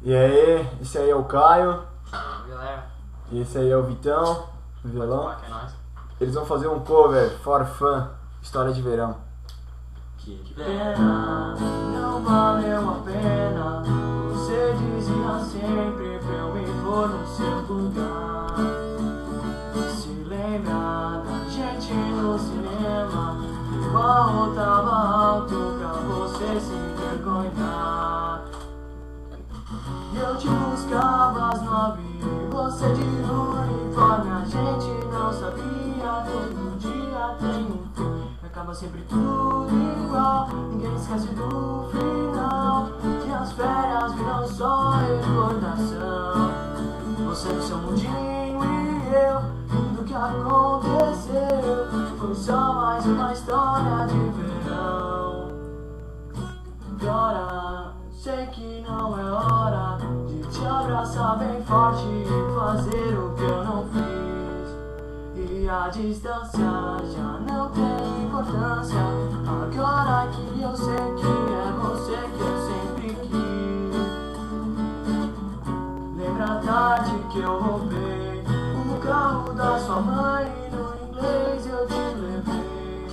E aí, esse aí é o Caio, Galera, e esse aí é o Vitão, o violão. que é nóis. Eles vão fazer um cover, For Fun, História de Verão. Que Pena, não valeu a pena. Você dizia sempre pra eu me pôr no seu lugar. Se lembra da gente no cinema, igual tava alto pra você se envergonhar. Eu te buscava às 9 e você de uniforme. A gente não sabia, todo dia tem um fim. Acaba sempre tudo igual, ninguém esquece do final. Que as férias viram só recordação. Você no seu mundinho e eu do que aconteceu. Foi só mais uma história de verão. Agora sei que não é hora de te abraçar bem forte e fazer o que eu não fiz. E a distância já não tem importância. Agora que eu sei que é você que eu sempre quis. Lembra a tarde que eu roubei o carro da sua mãe e no inglês eu te levei.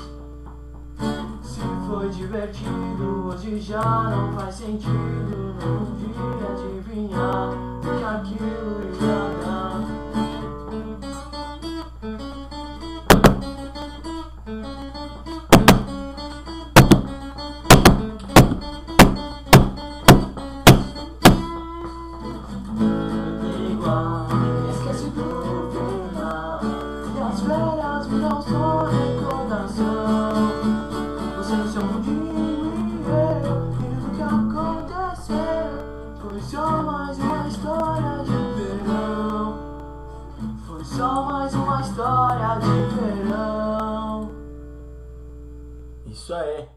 Se foi divertido, hoje já não faz sentido. Não podia adivinhar que aquilo ia dar. Igual, esquece do final. E as férias viram só recordação. Você no seu mundinho e eu do que aconteceu. Foi só mais uma história de verão. Foi só mais uma história de verão. Isso aí.